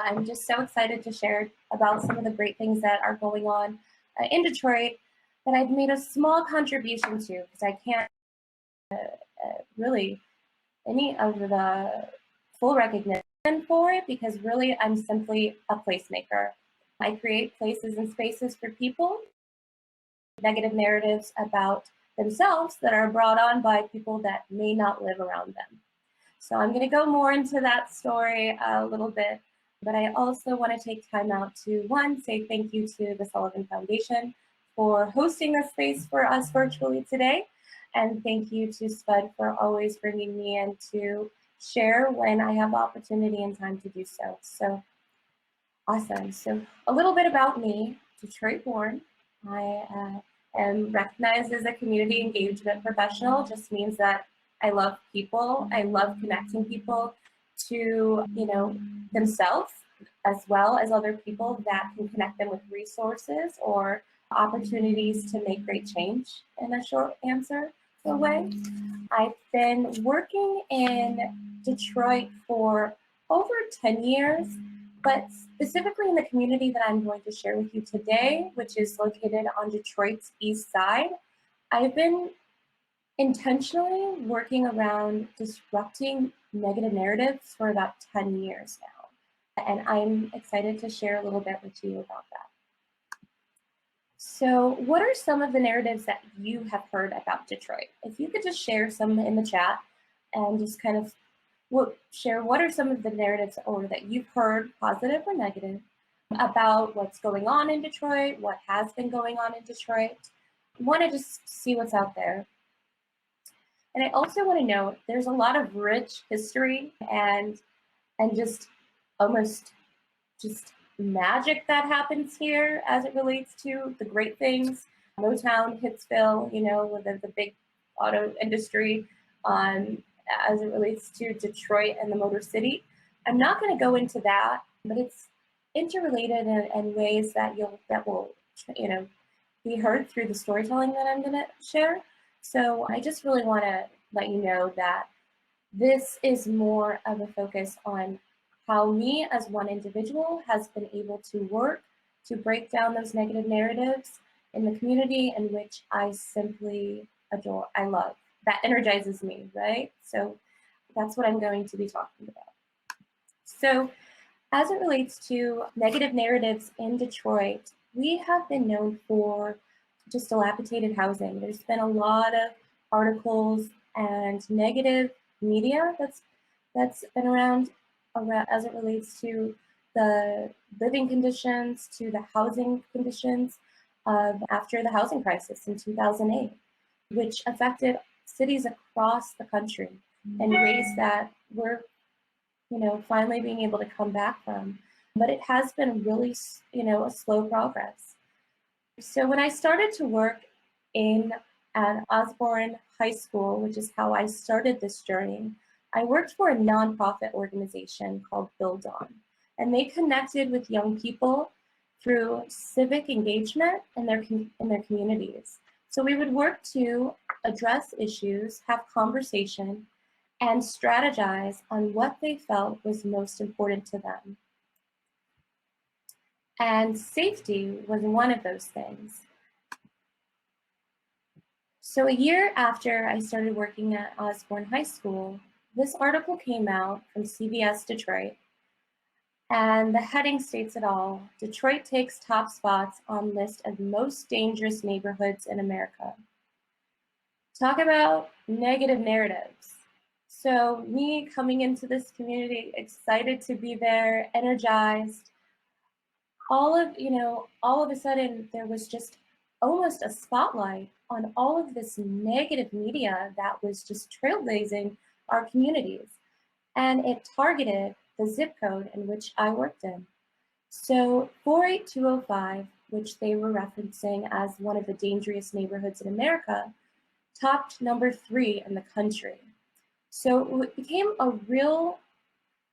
I'm just so excited to share about some of the great things that are going on in Detroit that I've made a small contribution to, because I can't really any of the full recognition for it, because really I'm simply a placemaker. I create places and spaces for people, negative narratives about themselves that are brought on by people that may not live around them. So I'm going to go more into that story a little bit, but I also want to take time out to, one, say thank you to the Sullivan Foundation for hosting this space for us virtually today. And thank you to Spud for always bringing me in to share when I have opportunity and time to do so. So awesome. So a little bit about me, Detroit born. I am recognized as a community engagement professional. Just means that I love people. I love connecting people to, themselves, as well as other people that can connect them with resources or opportunities to make great change, in a short answer way. I've been working in Detroit for over 10 years, but specifically in the community that I'm going to share with you today, which is located on Detroit's east side. I've been intentionally working around disrupting negative narratives for about 10 years now, and I'm excited to share a little bit with you about that. So what are some of the narratives that you have heard about Detroit? If you could just share some in the chat and just kind of share what are some of the narratives or that you've heard, positive or negative, about what's going on in Detroit, what has been going on in Detroit. I want to just see what's out there. And I also want to note there's a lot of rich history and just almost just magic that happens here as it relates to the great things. Motown, Hitsville, with the big auto industry, as it relates to Detroit and the Motor City. I'm not going to go into that, but it's interrelated in ways that will be heard through the storytelling that I'm going to share. So I just really want to let you know that this is more of a focus on how me as one individual has been able to work to break down those negative narratives in the community in which I simply adore, I love. That energizes me, right? So that's what I'm going to be talking about. So as it relates to negative narratives in Detroit, we have been known for just dilapidated housing. There's been a lot of articles and negative media that's been around as it relates to the living conditions, to the housing conditions after the housing crisis in 2008, which affected cities across the country in ways that we're finally being able to come back from. But it has been really a slow progress. So when I started to work at Osborne High School, which is how I started this journey, I worked for a nonprofit organization called Build On, and they connected with young people through civic engagement in their communities. So we would work to address issues, have conversation, and strategize on what they felt was most important to them. And safety was one of those things. So a year after I started working at Osborne High School, this article came out from CBS Detroit, and the heading states it all: Detroit takes top spots on list of most dangerous neighborhoods in America. Talk about negative narratives. So me coming into this community, excited to be there, energized, all of a sudden there was just almost a spotlight on all of this negative media that was just trailblazing our communities. And it targeted the zip code in which I worked in. So 48205, which they were referencing as one of the dangerous neighborhoods in America, topped number 3 in the country. So it became a real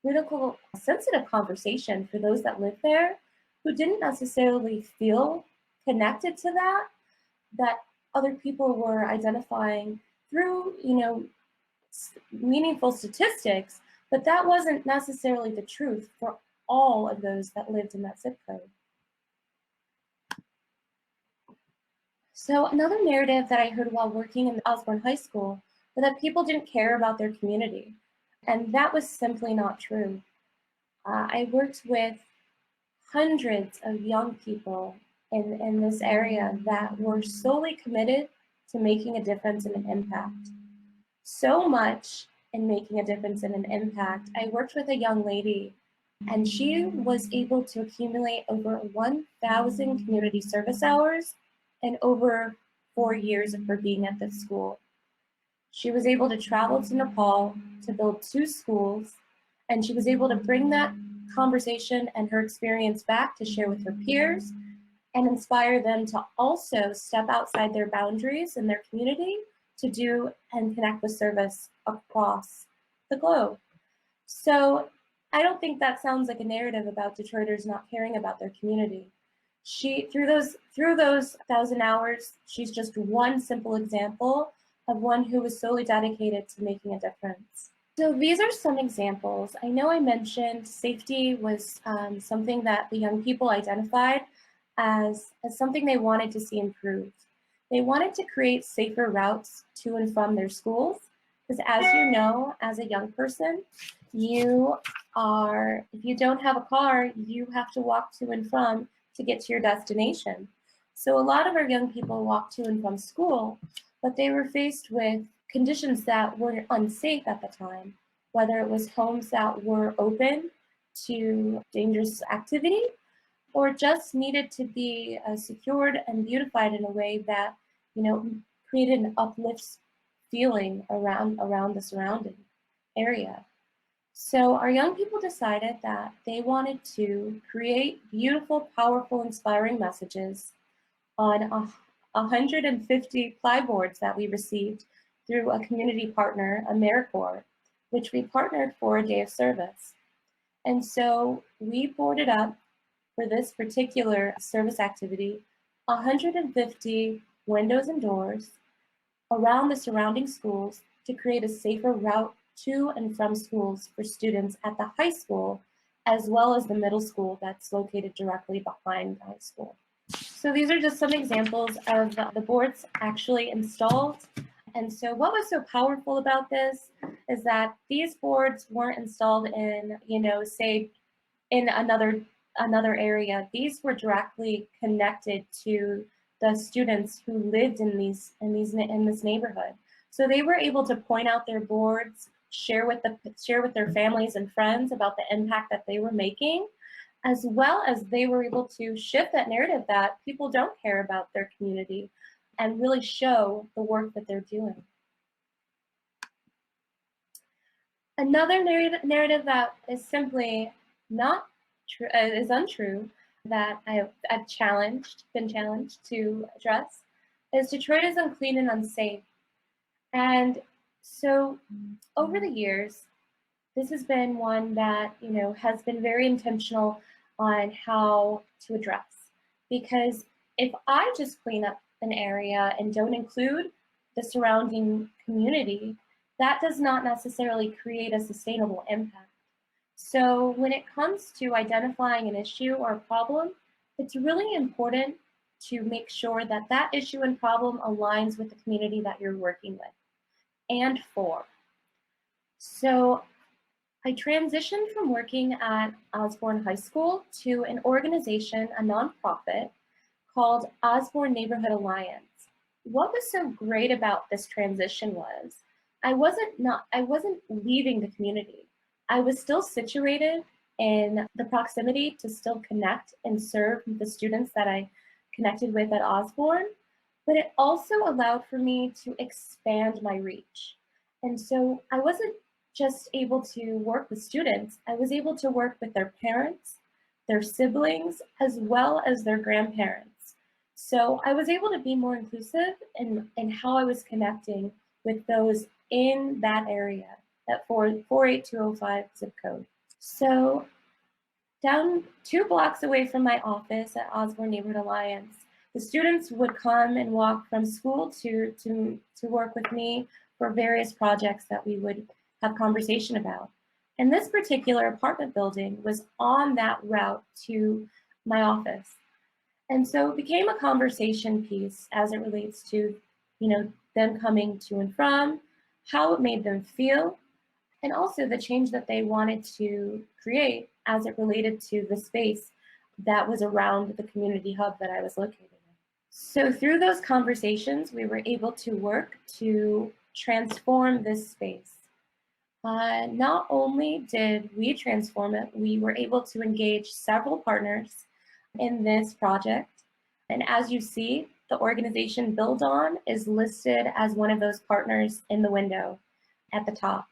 critical, sensitive conversation for those that lived there who didn't necessarily feel connected to that other people were identifying through, meaningful statistics, but that wasn't necessarily the truth for all of those that lived in that zip code. So another narrative that I heard while working in Osborne High School was that people didn't care about their community. And that was simply not true. I worked with hundreds of young people in this area that were solely committed to making a difference and an impact. So much in making a difference and an impact. I worked with a young lady, and she was able to accumulate over 1,000 community service hours in over 4 years of her being at this school. She was able to travel to Nepal to build 2 schools, and she was able to bring that conversation and her experience back to share with her peers and inspire them to also step outside their boundaries in their community to do and connect with service across the globe. So I don't think that sounds like a narrative about Detroiters not caring about their community. Through those 1,000 hours, she's just one simple example of one who was solely dedicated to making a difference. So these are some examples. I know I mentioned safety was something that the young people identified as something they wanted to see improved. They wanted to create safer routes to and from their schools, because as you know, as a young person, if you don't have a car, you have to walk to and from to get to your destination. So a lot of our young people walked to and from school, but they were faced with conditions that were unsafe at the time, whether it was homes that were open to dangerous activity or just needed to be secured and beautified in a way that, created an uplift feeling around the surrounding area. So our young people decided that they wanted to create beautiful, powerful, inspiring messages on 150 plyboards that we received through a community partner, AmeriCorps, which we partnered for a day of service. And so we boarded up for this particular service activity 150 windows and doors around the surrounding schools to create a safer route to and from schools for students at the high school, as well as the middle school that's located directly behind the high school. So these are just some examples of the boards actually installed. And so what was so powerful about this is that these boards weren't installed in, say, in another area. These were directly connected to the students who lived in this neighborhood. So they were able to point out their boards, share with their families and friends about the impact that they were making, as well as they were able to shift that narrative that people don't care about their community and really show the work that they're doing. Another narrative that is simply not true, is untrue, that I've been challenged to address, is Detroit is unclean and unsafe. And so over the years, this has been one that, has been very intentional on how to address. Because if I just clean up an area and don't include the surrounding community, that does not necessarily create a sustainable impact. So when it comes to identifying an issue or a problem, it's really important to make sure that that issue and problem aligns with the community that you're working with and for. So I transitioned from working at Osborne High School to an organization, a nonprofit, called Osborne Neighborhood Alliance. What was so great about this transition was I wasn't leaving the community. I was still situated in the proximity to still connect and serve the students that I connected with at Osborne, but it also allowed for me to expand my reach. And so I wasn't just able to work with students, I was able to work with their parents, their siblings, as well as their grandparents. So I was able to be more inclusive in how I was connecting with those in that area, that 48205 zip code. So down 2 blocks away from my office at Osborne Neighborhood Alliance, the students would come and walk from school to work with me for various projects that we would have conversation about. And this particular apartment building was on that route to my office. And so it became a conversation piece as it relates to, them coming to and from, how it made them feel, and also the change that they wanted to create as it related to the space that was around the community hub that I was located in. So through those conversations, we were able to work to transform this space. Not only did we transform it, we were able to engage several partners in this project. And as you see, the organization Build On is listed as one of those partners in the window at the top.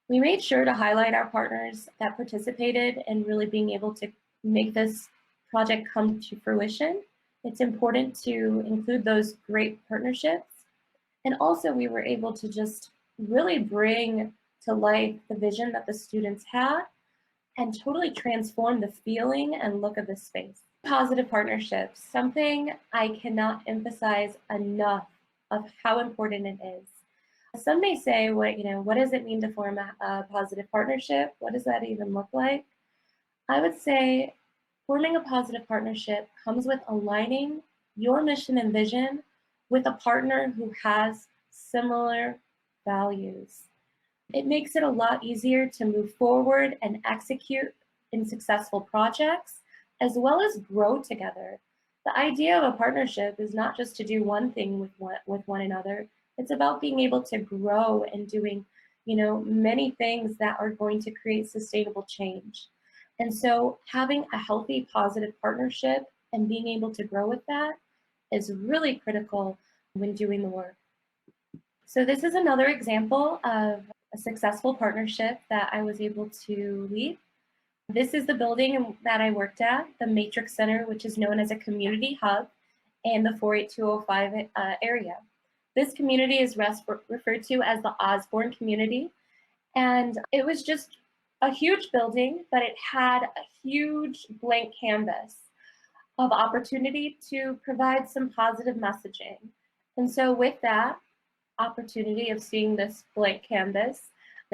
We made sure to highlight our partners that participated in really being able to make this project come to fruition. It's important to include those great partnerships. And also we were able to just really bring to life the vision that the students had and totally transform the feeling and look of the space. Positive partnerships, something I cannot emphasize enough of how important it is. Some may say, what does it mean to form a positive partnership? What does that even look like? I would say forming a positive partnership comes with aligning your mission and vision with a partner who has similar values. It makes it a lot easier to move forward and execute in successful projects, as well as grow together. The idea of a partnership is not just to do one thing with one another. It's about being able to grow and doing, many things that are going to create sustainable change. And so having a healthy, positive partnership and being able to grow with that is really critical when doing the work. So this is another example of a successful partnership that I was able to lead. This is the building that I worked at, the Matrix Center, which is known as a community hub in the 48205 area. This community is referred to as the Osborne community. And it was just a huge building, but it had a huge blank canvas of opportunity to provide some positive messaging. And so with that opportunity of seeing this blank canvas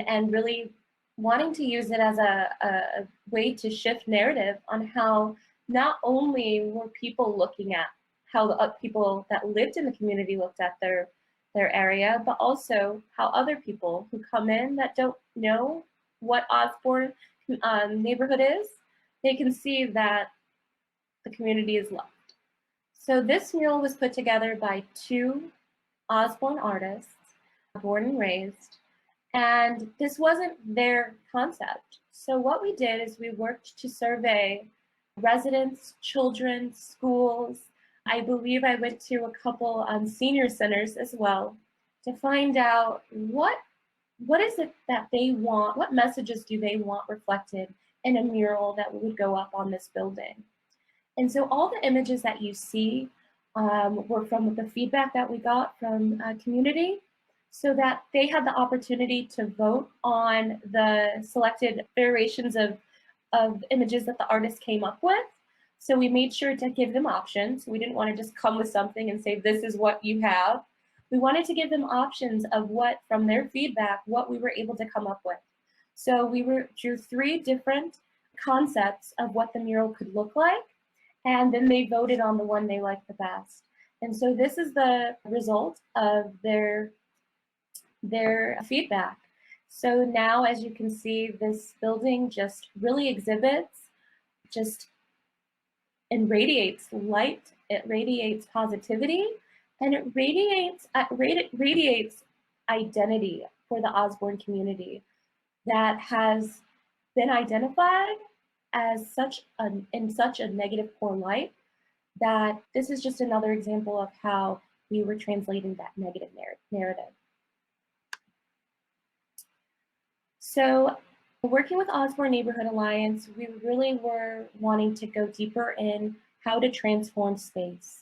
and really wanting to use it as a way to shift narrative on how not only were people looking at how the people that lived in the community looked at their area, but also how other people who come in that don't know what Osborne neighborhood is, they can see that the community is loved. So this mural was put together by two Osborne artists, born and raised, and this wasn't their concept. So what we did is we worked to survey residents, children, schools. I believe I went to a couple senior centers as well to find out what is it that they want, what messages do they want reflected in a mural that would go up on this building. And so all the images that you see were from the feedback that we got from community, so that they had the opportunity to vote on the selected variations of images that the artist came up with. So we made sure to give them options. We didn't want to just come with something and say, this is what you have. We wanted to give them options of what, from their feedback, what we were able to come up with. So we drew 3 different concepts of what the mural could look like, and then they voted on the one they liked the best. And so this is the result of their feedback. So now, as you can see, this building just really exhibits, just radiates light, it radiates positivity, and it radiates identity for the Osborne community that has been identified as in such a negative, poor light, that this is just another example of how we were translating that negative narrative. So working with Osborne Neighborhood Alliance, we really were wanting to go deeper in how to transform space.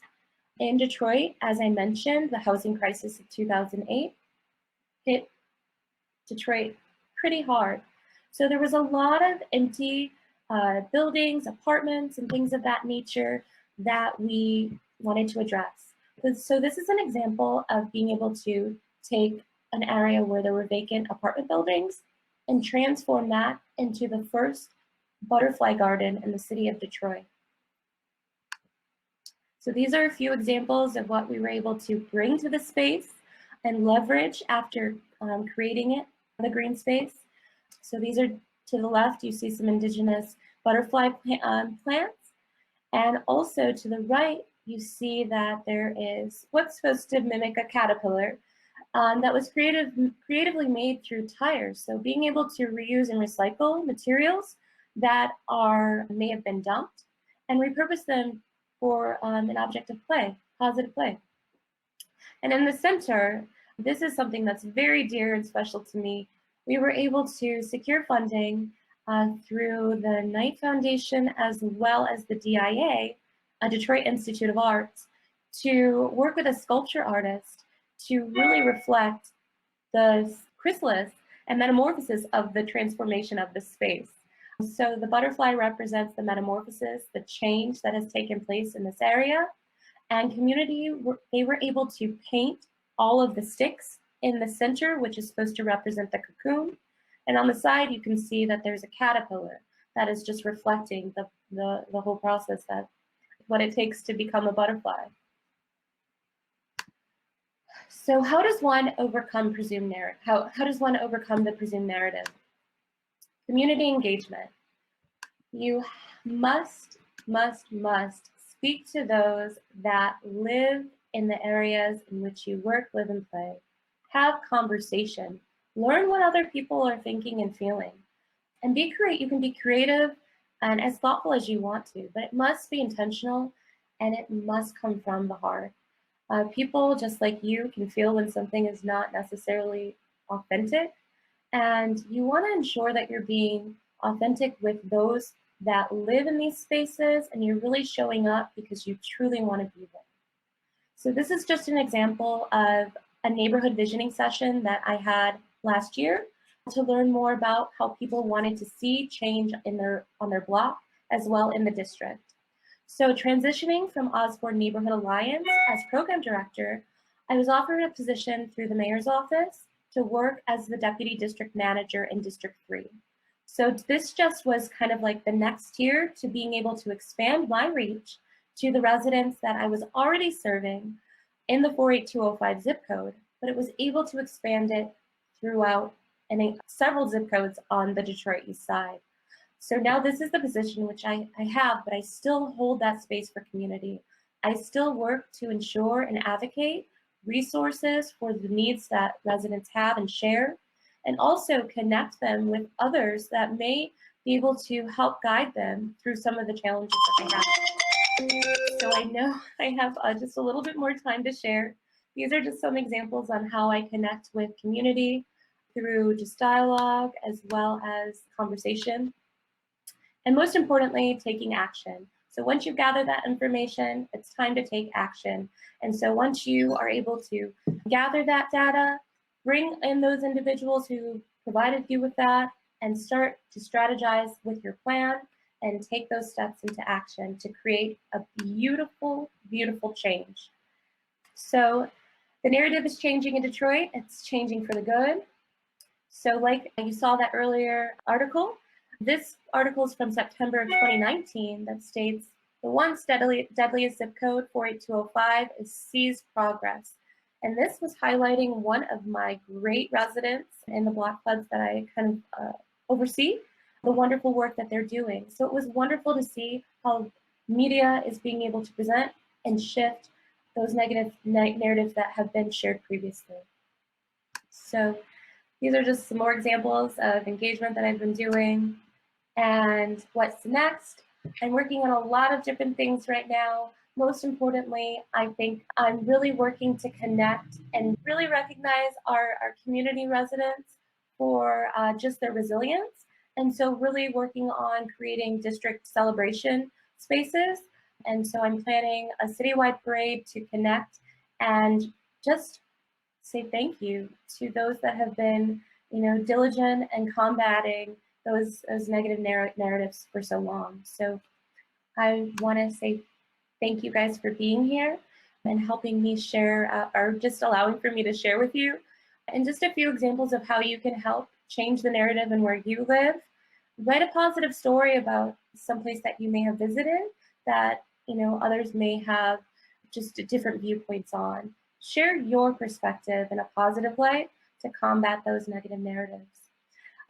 In Detroit, as I mentioned, the housing crisis of 2008 hit Detroit pretty hard. So there was a lot of empty buildings, apartments, and things of that nature that we wanted to address. So this is an example of being able to take an area where there were vacant apartment buildings and transform that into the first butterfly garden in the city of Detroit. So these are a few examples of what we were able to bring to the space and leverage after creating it, the green space. So these are, to the left, you see some indigenous butterfly plants. And also to the right, you see that there is what's supposed to mimic a caterpillar that was creatively made through tires. So being able to reuse and recycle materials that may have been dumped and repurpose them for an object of play, positive play. And in the center, this is something that's very dear and special to me. We were able to secure funding through the Knight Foundation as well as the DIA, Detroit Institute of Arts, to work with a sculpture artist to really reflect the chrysalis and metamorphosis of the transformation of the space. So the butterfly represents the metamorphosis, the change that has taken place in this area, and community, they were able to paint all of the sticks in the center, which is supposed to represent the cocoon. And on the side, you can see that there's a caterpillar that is just reflecting the whole process, that what it takes to become a butterfly. So how does one overcome presumed narrative? How does one overcome the presumed narrative? Community engagement. You must speak to those that live in the areas in which you work, live, and play. Have conversation. Learn what other people are thinking and feeling. And you can be creative and as thoughtful as you want to, but it must be intentional and it must come from the heart. People just like you can feel when something is not necessarily authentic, and you want to ensure that you're being authentic with those that live in these spaces, and you're really showing up because you truly want to be there. So this is just an example of a neighborhood visioning session that I had last year to learn more about how people wanted to see change on their block as well in the district. So transitioning from Osborne Neighborhood Alliance as program director, I was offered a position through the mayor's office to work as the deputy district manager in District 3. So this just was kind of like the next tier to being able to expand my reach to the residents that I was already serving in the 48205 zip code, but it was able to expand it throughout several zip codes on the Detroit East Side. So now this is the position which I have, but I still hold that space for community. I still work to ensure and advocate resources for the needs that residents have and share, and also connect them with others that may be able to help guide them through some of the challenges that they have. So I know I have just a little bit more time to share. These are just some examples on how I connect with community through just dialogue as well as conversation. And most importantly, taking action. So once you gather that information, it's time to take action. And so once you are able to gather that data, bring in those individuals who provided you with that, and start to strategize with your plan and take those steps into action to create a beautiful, beautiful change. So the narrative is changing in Detroit. It's changing for the good. So like you saw that earlier article, this article is from September of 2019 that states the once deadliest zip code, 48205, is sees progress. And this was highlighting one of my great residents in the block floods that I kind of oversee, the wonderful work that they're doing. So it was wonderful to see how media is being able to present and shift those negative narratives that have been shared previously. So these are just some more examples of engagement that I've been doing. And what's next? I'm working on a lot of different things right now. Most importantly, I think I'm really working to connect and really recognize our community residents for just their resilience. And so really working on creating district celebration spaces. And so I'm planning a citywide parade to connect and just say thank you to those that have been, diligent and combating those negative narratives for so long. So I want to say thank you guys for being here and helping me share, or just allowing for me to share with you. And just a few examples of how you can help change the narrative and where you live. Write a positive story about some place that you may have visited that, others may have just different viewpoints on. Share your perspective in a positive light to combat those negative narratives.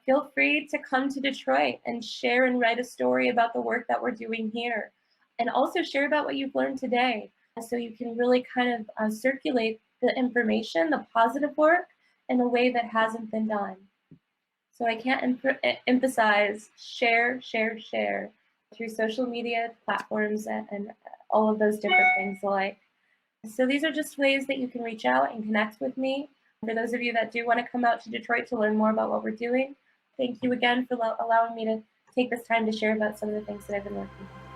Feel free to come to Detroit and share and write a story about the work that we're doing here. And also share about what you've learned today so you can really kind of circulate the information, the positive work, in a way that hasn't been done. So I can't emphasize share, share, share through social media platforms and all of those different things alike. So these are just ways that you can reach out and connect with me. For those of you that do want to come out to Detroit to learn more about what we're doing, thank you again for allowing me to take this time to share about some of the things that I've been working on.